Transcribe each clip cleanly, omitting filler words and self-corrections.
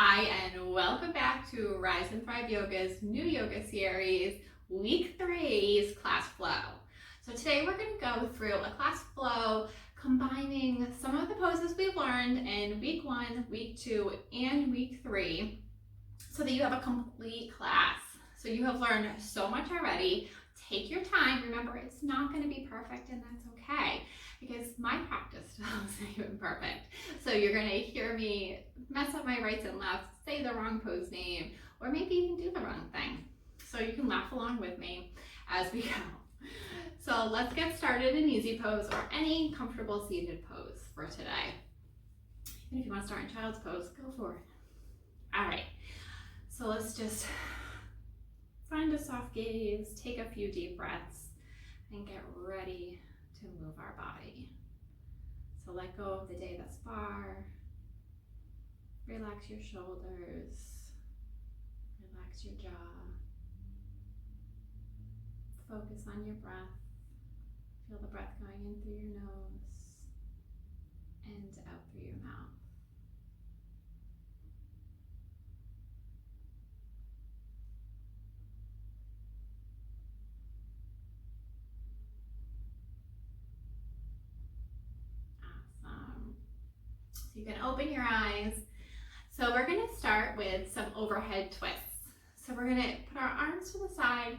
Hi, and welcome back to Rise and Thrive Yoga's new yoga series, week 3's class flow. So today we're going to go through a class flow combining some of the poses we've learned in week 1, week 2, and week 3 so that you have a complete class. So you have learned so much already. Take your time. Remember, it's not going to be perfect, and that's okay, because my practice still isn't even perfect. So you're going to hear me mess up my rights and lefts, say the wrong pose name, or maybe even do the wrong thing. So you can laugh along with me as we go. So let's get started in easy pose or any comfortable seated pose for today. Even if you want to start in child's pose, go for it. All right, so let's just find a soft gaze, take a few deep breaths, and get ready to move our body. So let go of the day thus far. Relax your shoulders. Relax your jaw. Focus on your breath. Feel the breath going in through your nose and out through your mouth. Awesome. So you can open your eyes. So we're going to start with some overhead twists. So we're going to put our arms to the side,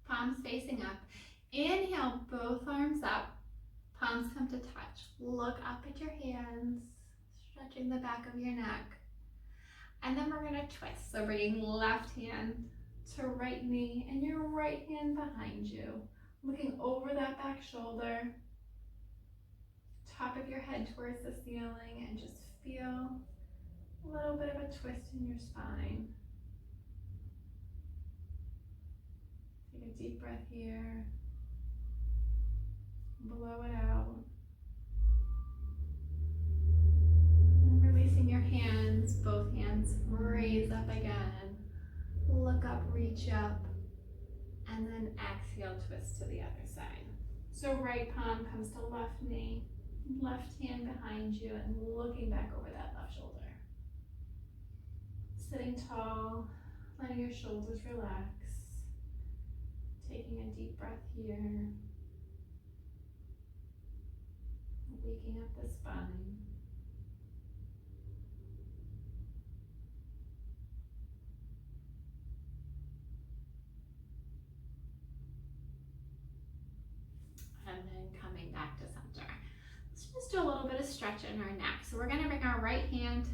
palms facing up. Inhale, both arms up, palms come to touch. Look up at your hands, stretching the back of your neck. And then we're going to twist. So bringing left hand to right knee and your right hand behind you. Looking over that back shoulder, top of your head towards the ceiling, and just feel a little bit of a twist in your spine. Take a deep breath here. Blow it out. And releasing your hands, both hands raise up again. Look up, reach up, and then exhale, twist to the other side. So right palm comes to left knee, left hand behind you, and looking back over that left shoulder. Sitting tall, letting your shoulders relax. Taking a deep breath here. Waking up the spine. And then coming back to center. Let's just do a little bit of stretch in our neck. So we're going to bring our right hand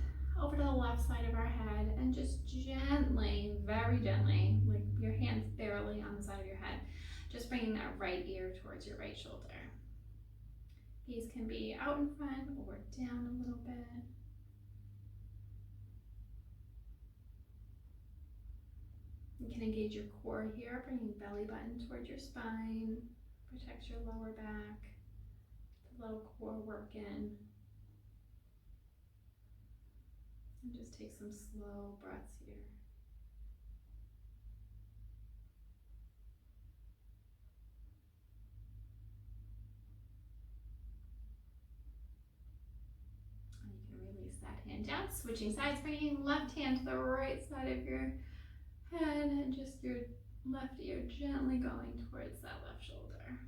over to the left side of our head and just gently, very gently, like your hand's barely on the side of your head, just bringing that right ear towards your right shoulder. These can be out in front or down a little bit. You can engage your core here, bringing belly button towards your spine, protects your lower back, a little core work in. And just take some slow breaths here. And you can release that hand down, switching sides, bringing left hand to the right side of your head and just your left ear gently going towards that left shoulder.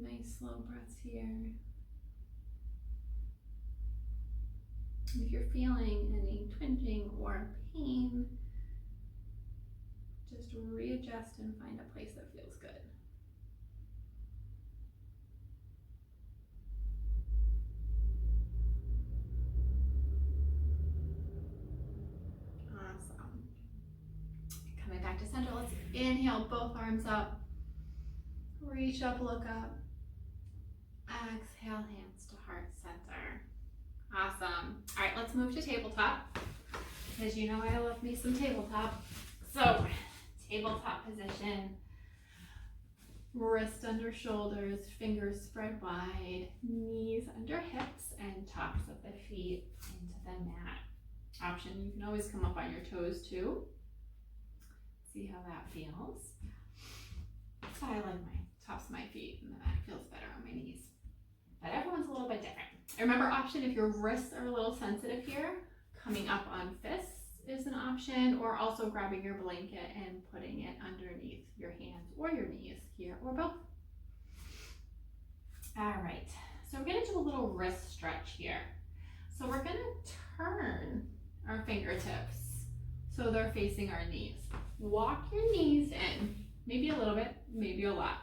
Nice slow breaths here. If you're feeling any twinging or pain, just readjust and find a place that feels good. Awesome. Coming back to center, let's inhale, both arms up. Reach up, look up. Exhale, hands to heart center. Awesome. All right, let's move to tabletop, because you know I love me some tabletop. So, tabletop position, wrist under shoulders, fingers spread wide, knees under hips, and tops of the feet into the mat. Option, you can always come up on your toes too. See how that feels. So I like my tops of my feet, and the mat feels better on my knees. but everyone's a little bit different. Remember, option if your wrists are a little sensitive here, coming up on fists is an option, or also grabbing your blanket and putting it underneath your hands or your knees here, or both. All right, so we're gonna do a little wrist stretch here. So we're gonna turn our fingertips so they're facing our knees. Walk your knees in, maybe a little bit, maybe a lot.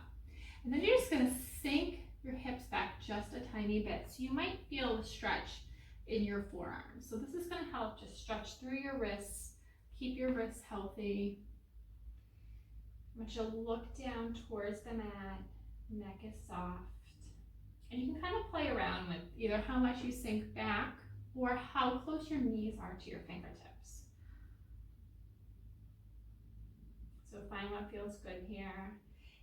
And then you're just gonna sink your hips back just a tiny bit. So you might feel a stretch in your forearms. So this is gonna help just stretch through your wrists, keep your wrists healthy. I want you to look down towards the mat, neck is soft. And you can kind of play around with either how much you sink back or how close your knees are to your fingertips. So find what feels good here.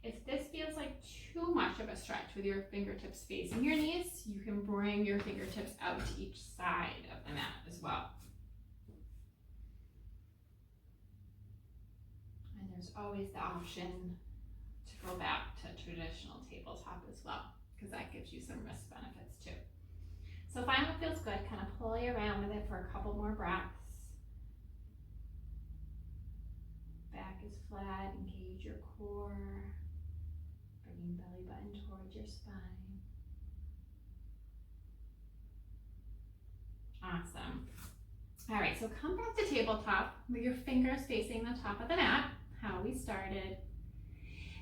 If this feels like too much of a stretch with your fingertips facing your knees, you can bring your fingertips out to each side of the mat as well. And there's always the option to go back to traditional tabletop as well, because that gives you some wrist benefits too. So find what feels good, kind of play around with it for a couple more breaths. Back is flat, engage your core. Bringing belly button towards your spine. Awesome. All right, so come back to tabletop with your fingers facing the top of the mat, how we started.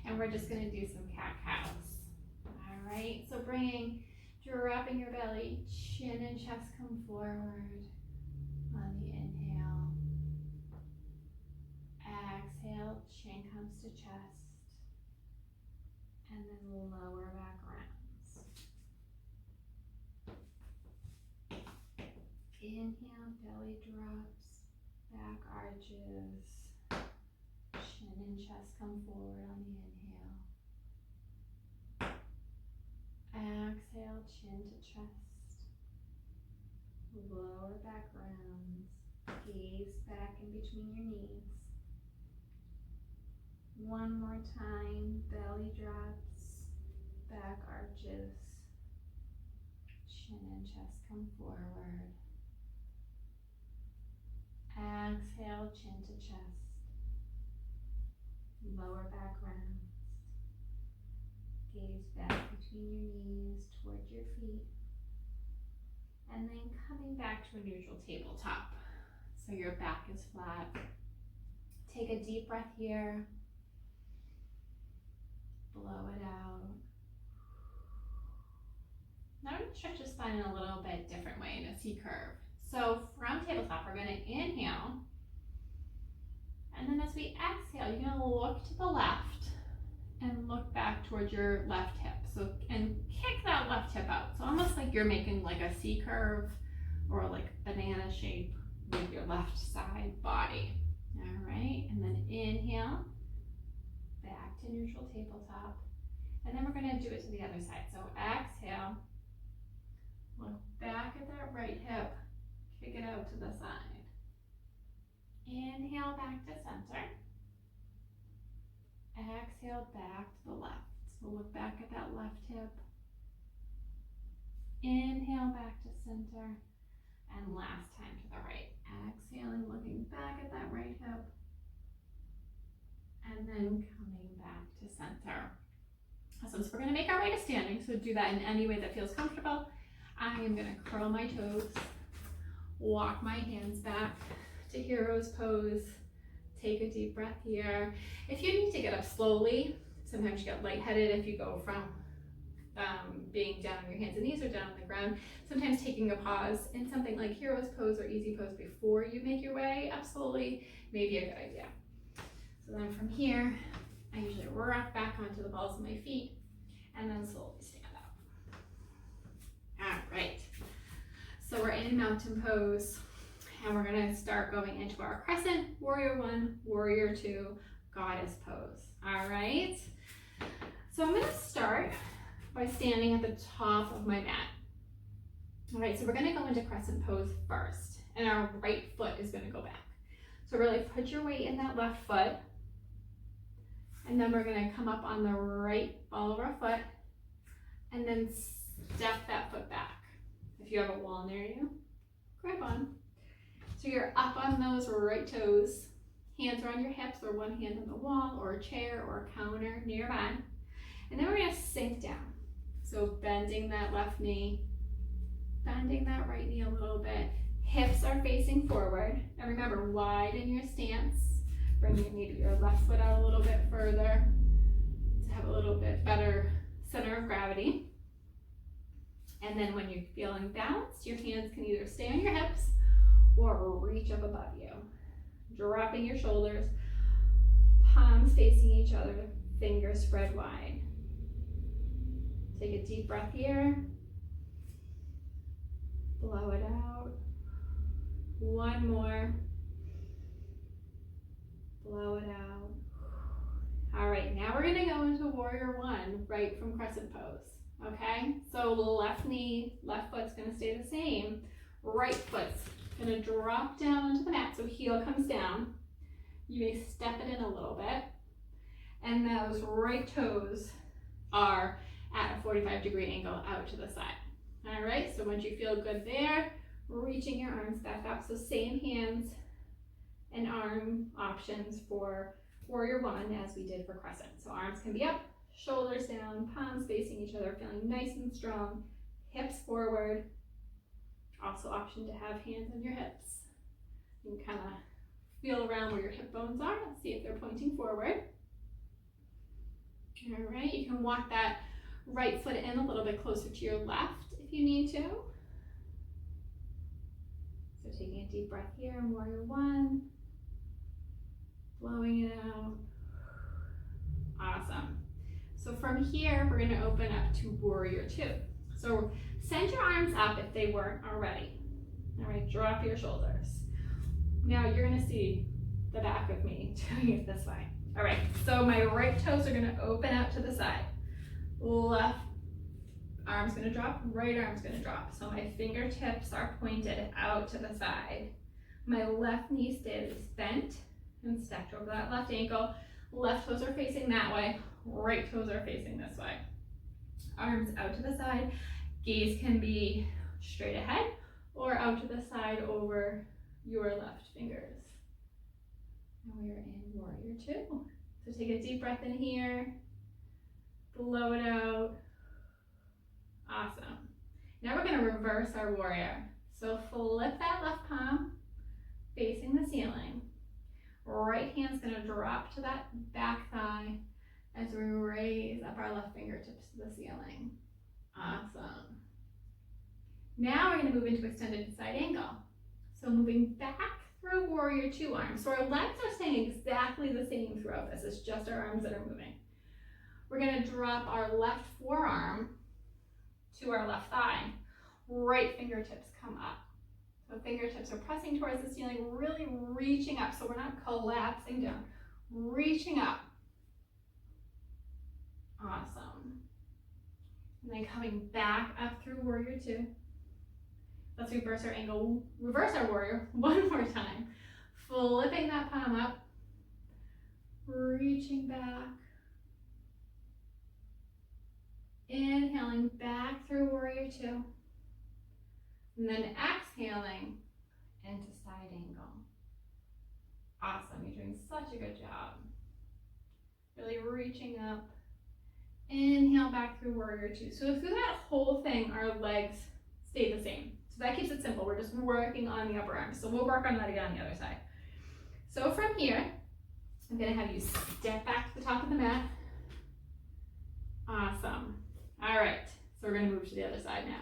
And we're just gonna do some cat-cows. All right, so dropping your belly, chin and chest come forward on the inhale. Exhale, chin comes to chest. And then lower back rounds. Inhale, belly drops, back arches, chin and chest come forward on the inhale. Exhale, chin to chest, lower back rounds, gaze back in between your knees. One more time, belly drops, back arches, chin and chest come forward. Exhale, chin to chest, lower back rounds, gaze back between your knees towards your feet, and then coming back to a neutral tabletop. So your back is flat. Take a deep breath here. Blow it out. Now we're going to stretch the spine in a little bit different way, in a C curve. So from tabletop, we're going to inhale. And then as we exhale, you're going to look to the left and look back towards your left hip. So, and kick that left hip out. So almost like you're making like a C curve or like banana shape with your left side body. All right, and then inhale. Back to neutral tabletop. And then we're going to do it to the other side. So exhale, look back at that right hip, kick it out to the side. Inhale back to center. Exhale back to the left. So look back at that left hip. Inhale back to center. And last time to the right. Exhaling, looking back at that right hip. And then coming back to center. Awesome, so we're gonna make our way to standing, so do that in any way that feels comfortable. I am gonna curl my toes, walk my hands back to hero's pose, take a deep breath here. If you need to get up slowly, sometimes you get lightheaded if you go from being down on your hands and knees or down on the ground. Sometimes taking a pause in something like hero's pose or easy pose before you make your way up slowly may be a good idea. So then from here, I usually rock back onto the balls of my feet and then slowly stand up. All right, so we're in mountain pose and we're gonna start going into our crescent, warrior one, warrior two, goddess pose. All right, so I'm gonna start by standing at the top of my mat. All right, so we're gonna go into crescent pose first and our right foot is gonna go back. So really put your weight in that left foot. And then we're gonna come up on the right ball of our foot and then step that foot back. If you have a wall near you, grab on. So you're up on those right toes. Hands are on your hips or one hand on the wall or a chair or a counter nearby. And then we're gonna sink down. So bending that left knee, bending that right knee a little bit. Hips are facing forward. And remember, widen your stance. Bring maybe your left foot out a little bit further to have a little bit better center of gravity. And then when you're feeling balanced, your hands can either stay on your hips or reach up above you. Dropping your shoulders, palms facing each other, fingers spread wide. Take a deep breath here. Blow it out. One more. Blow it out. All right, now we're gonna go into warrior one, right from crescent pose. Okay, so left knee, left foot's gonna stay the same. Right foot's gonna drop down onto the mat, so heel comes down. You may step it in a little bit. And those right toes are at a 45-degree angle out to the side. All right, so once you feel good there, reaching your arms back up. So same hands and arm options for warrior one as we did for crescent. So arms can be up, shoulders down, palms facing each other, feeling nice and strong, hips forward. Also option to have hands on your hips. You can kind of feel around where your hip bones are and see if they're pointing forward. All right, you can walk that right foot in a little bit closer to your left if you need to. So taking a deep breath here in warrior one, blowing it out. Awesome. So from here, we're gonna open up to warrior two. So send your arms up if they weren't already. All right, drop your shoulders. Now you're gonna see the back of me doing it this way. All right, so my right toes are gonna open out to the side. Left arm's gonna drop, right arm's gonna drop. So my fingertips are pointed out to the side. My left knee stays bent and stacked over that left ankle. Left toes are facing that way, right toes are facing this way. Arms out to the side. Gaze can be straight ahead or out to the side over your left fingers. And we are in warrior two. So take a deep breath in here, blow it out. Awesome. Now we're gonna reverse our warrior. So flip that left palm facing the ceiling. Right hand's gonna drop to that back thigh as we raise up our left fingertips to the ceiling. Awesome. Now we're gonna move into extended side angle. So moving back through warrior two arms. So our legs are staying exactly the same throughout this. It's just our arms that are moving. We're gonna drop our left forearm to our left thigh. Right fingertips come up. So fingertips are pressing towards the ceiling, really reaching up. So we're not collapsing down, reaching up. Awesome. And then coming back up through warrior two. Let's reverse our angle, reverse our warrior one more time. Flipping that palm up, reaching back. Inhaling back through warrior two. And then exhaling into side angle. Awesome, you're doing such a good job. Really reaching up. Inhale back through warrior two. So through that whole thing, our legs stay the same. So that keeps it simple. We're just working on the upper arms. So we'll work on that again on the other side. So from here, I'm gonna have you step back to the top of the mat. Awesome. All right, so we're gonna move to the other side now.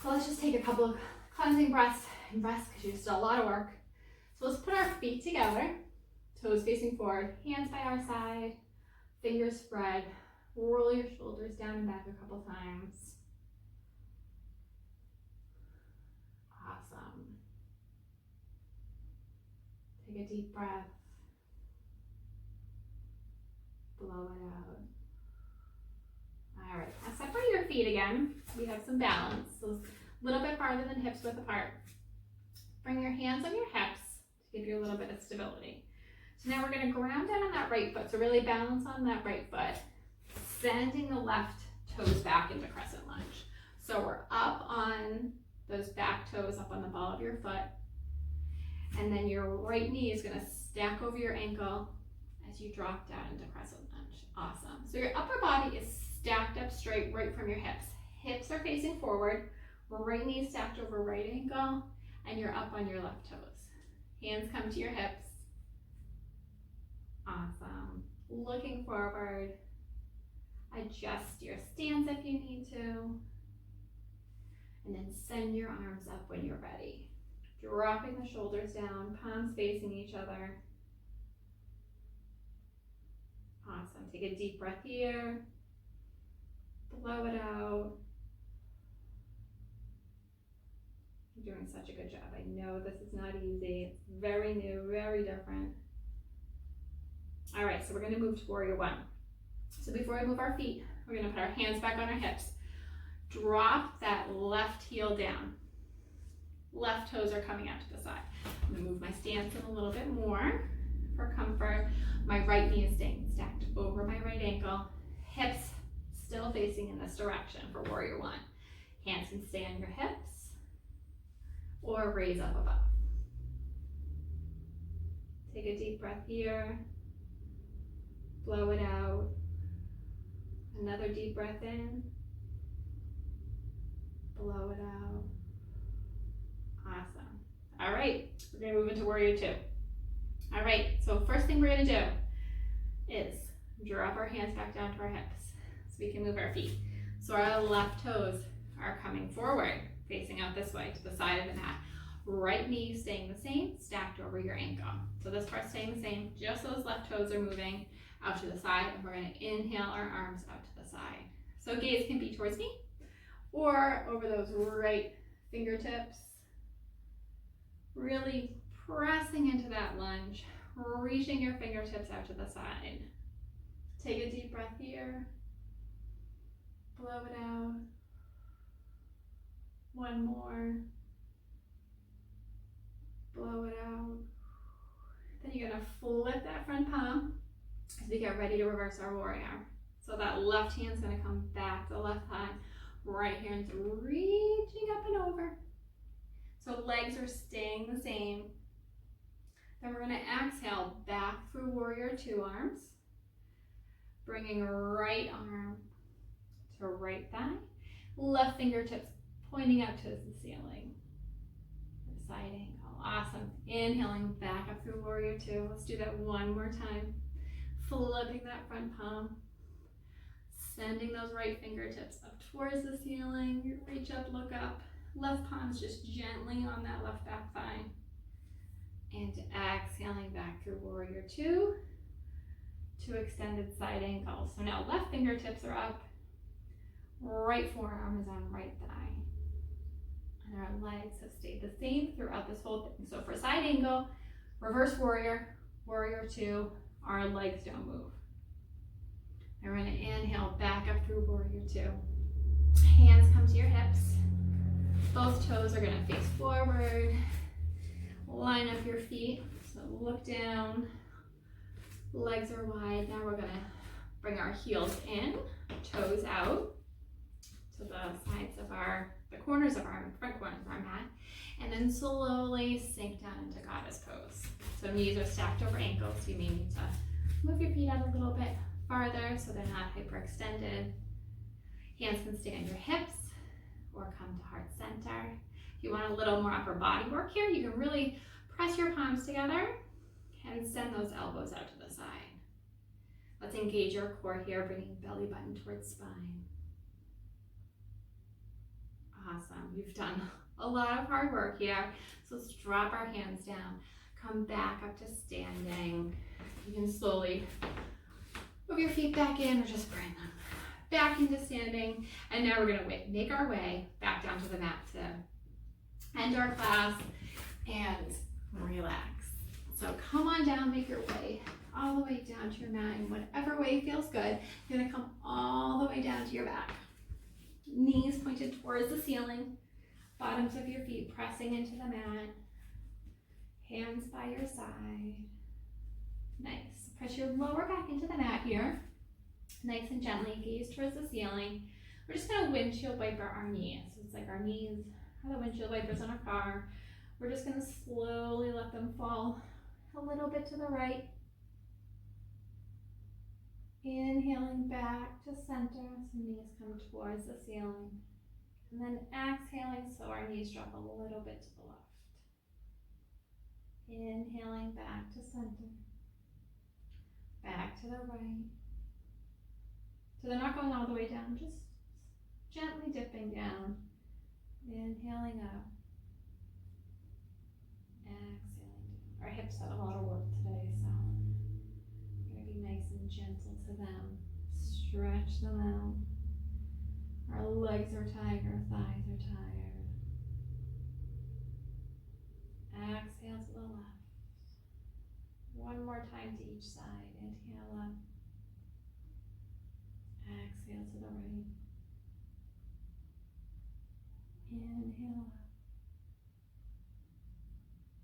So let's just take a couple of cleansing breaths and rest because you still a lot of work. So let's put our feet together, toes facing forward, hands by our side, fingers spread. Roll your shoulders down and back a couple times. Awesome. Take a deep breath. Blow it out. All right, now separate your feet again. We have some balance. So a little bit farther than hips width apart. Bring your hands on your hips to give you a little bit of stability. So now we're gonna ground down on that right foot. So really balance on that right foot. Bending the left toes back into crescent lunge. So we're up on those back toes, up on the ball of your foot. And then your right knee is gonna stack over your ankle as you drop down into crescent lunge. Awesome. So your upper body is stacked up straight right from your hips. Hips are facing forward, right knee stacked over right ankle, and you're up on your left toes. Hands come to your hips. Awesome. Looking forward. Adjust your stance if you need to. And then send your arms up when you're ready. Dropping the shoulders down, palms facing each other. Awesome. Take a deep breath here. Blow it out. You're doing such a good job. I know this is not easy. It's very new, very different. All right, so we're going to move to Warrior One. So before we move our feet, we're going to put our hands back on our hips. Drop that left heel down. Left toes are coming out to the side. I'm going to move my stance in a little bit more for comfort. My right knee is staying stacked over my right ankle. Hips still facing in this direction for Warrior One. Hands can stay on your hips or raise up above. Take a deep breath here. Blow it out. Another deep breath in. Blow it out. Awesome. All right, we're gonna move into Warrior Two. All right, so first thing we're gonna do is drop our hands back down to our hips so we can move our feet. So our left toes are coming forward, facing out this way to the side of the mat. Right knee staying the same, stacked over your ankle. So this part's staying the same, just those left toes are moving out to the side, and we're gonna inhale our arms out to the side. So gaze can be towards me or over those right fingertips. Really pressing into that lunge, reaching your fingertips out to the side. Take a deep breath here. Blow it out. One more. Blow it out. Then you're gonna flip that front palm as we get ready to reverse our warrior. So that left hand's gonna come back to the left thigh. Right hand's reaching up and over. So legs are staying the same. Then we're gonna exhale back through Warrior Two arms. Bringing right arm to right thigh. Left fingertips pointing out to the ceiling. Side angle. Awesome. Inhaling back up through Warrior Two. Let's do that one more time. Flipping that front palm. Sending those right fingertips up towards the ceiling. Reach up, look up. Left palm's just gently on that left back thigh. And exhaling back through Warrior Two to extended side angle. So now left fingertips are up. Right forearm is on right thigh. And our legs have stayed the same throughout this whole thing. So for side angle, reverse warrior, Warrior Two, our legs don't move. And we're gonna inhale back up through Warrior Two. Hands come to your hips. Both toes are gonna face forward. Line up your feet, so look down. Legs are wide. Now we're gonna bring our heels in, toes out to the sides of the corners of our front corners of our mat, and then slowly sink down into goddess pose. So knees are stacked over ankles. So you may need to move your feet out a little bit farther so they're not hyperextended. Hands can stay on your hips or come to heart center. If you want a little more upper body work here, you can really press your palms together and send those elbows out to the side. Let's engage your core here, bringing belly button towards spine. Awesome. You've done a lot of hard work here. So let's drop our hands down, come back up to standing. You can slowly move your feet back in or just bring them back into standing. And now we're gonna make our way back down to the mat to end our class and relax. So come on down, make your way all the way down to your mat in whatever way feels good. You're gonna come all the way down to your back. Knees pointed towards the ceiling, bottoms of your feet pressing into the mat, hands by your side. Nice. Press your lower back into the mat here. Nice and gently, gaze towards the ceiling. We're just gonna windshield wiper our knees. So it's like our knees are the windshield wipers on our car. We're just gonna slowly let them fall a little bit to the right. Inhaling back to center, so knees come towards the ceiling. And then exhaling, so our knees drop a little bit to the left. Inhaling back to center. Back to the right. So they're not going all the way down, just gently dipping down. Inhaling up. Exhaling down. Our hips had a lot of work today, so I'm going to be nice and gentle to them. Stretch them out. Our legs are tired, our thighs are tired. Exhale to the left. One more time to each side. Inhale up. Exhale to the right. Inhale up.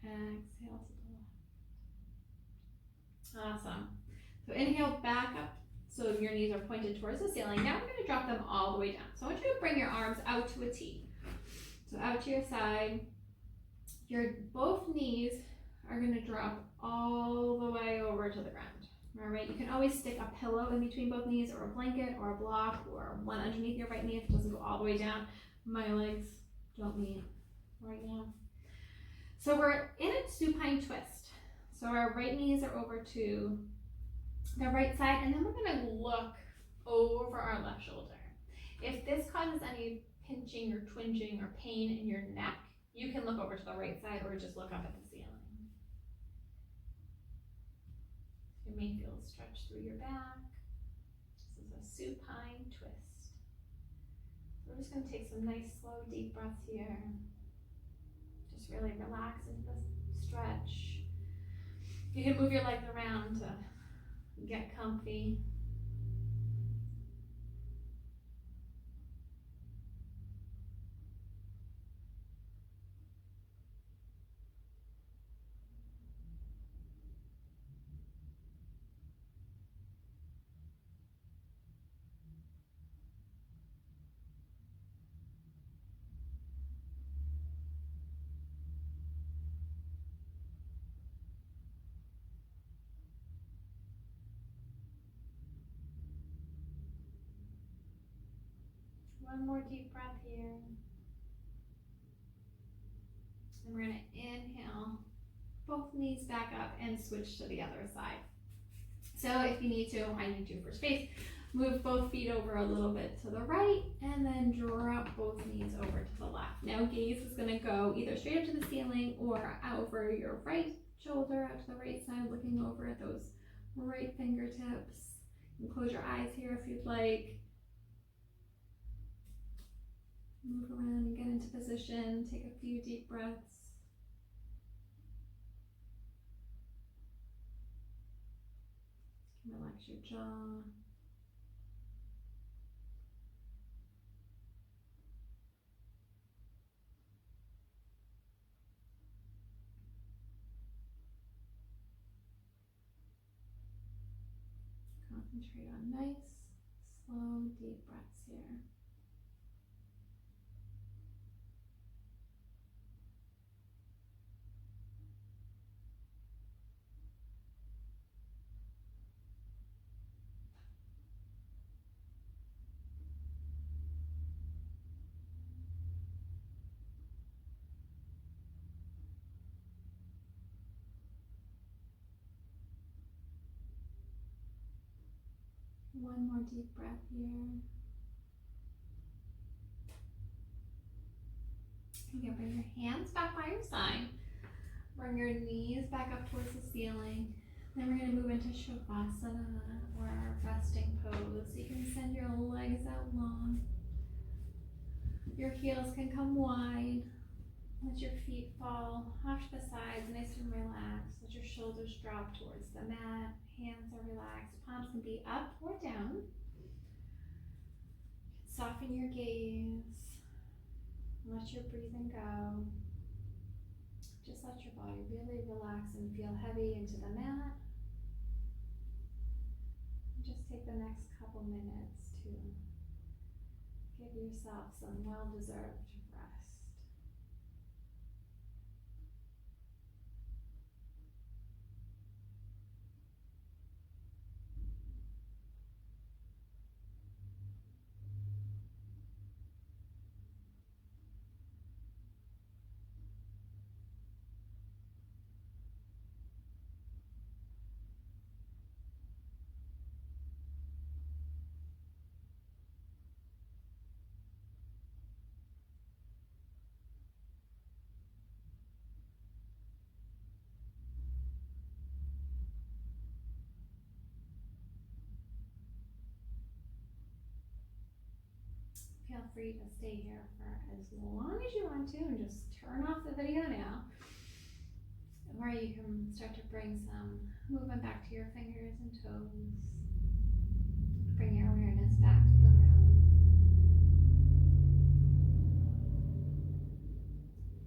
Exhale to the left. Awesome. So inhale back up so your knees are pointed towards the ceiling. Now we're going to drop them all the way down. So I want you to bring your arms out to a T. So out to your side. Your both knees are going to drop all the way over to the ground. All right, you can always stick a pillow in between both knees, or a blanket, or a block, or one underneath your right knee if it doesn't go all the way down. My legs don't meet right now. So we're in a supine twist. So our right knees are over to the right side, and then we're going to look over our left shoulder. If this causes any pinching or twinging or pain in your neck, you can look over to the right side or just look up at the ceiling. You may feel a stretch through your back. This is a supine twist. So we're just going to take some nice, slow, deep breaths here. Just really relax into the stretch. You can move your legs around to get comfy. One more deep breath here. And we're going to inhale both knees back up and switch to the other side. So if you need to, I need to for space, move both feet over a little bit to the right and then drop both knees over to the left. Now gaze is going to go either straight up to the ceiling or over your right shoulder, out to the right side, looking over at those right fingertips. You can close your eyes here if you'd like. Move around and get into position. Take a few deep breaths. Relax your jaw. Concentrate on nice, slow, deep breaths here. One more deep breath here. You can bring your hands back by your side. Bring your knees back up towards the ceiling. Then we're going to move into Shavasana, or our resting pose. You can send your legs out long. Your heels can come wide. Let your feet fall off to the sides, nice and relaxed. Let your shoulders drop towards the mat. Hands are relaxed. Palms can be up or down. Soften your gaze. Let your breathing go. Just let your body really relax and feel heavy into the mat. Just take the next couple minutes to Give yourself some well-deserved rest. Feel free to stay here for as long as you want to and just turn off the video now. Or you can start to bring some movement back to your fingers and toes. Bring your awareness back to the room.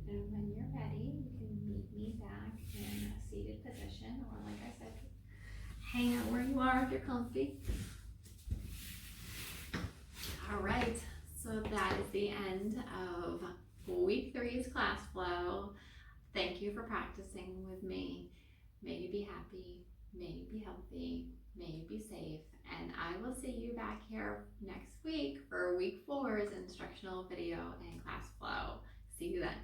And when you're ready, you can meet me back in a seated position, or like I said, hang out where you are if you're comfy. All right, so that is the end of week 3's class flow. Thank you for practicing with me. May you be happy, may you be healthy, may you be safe, and I will see you back here next week for week 4's instructional video and class flow. See you then.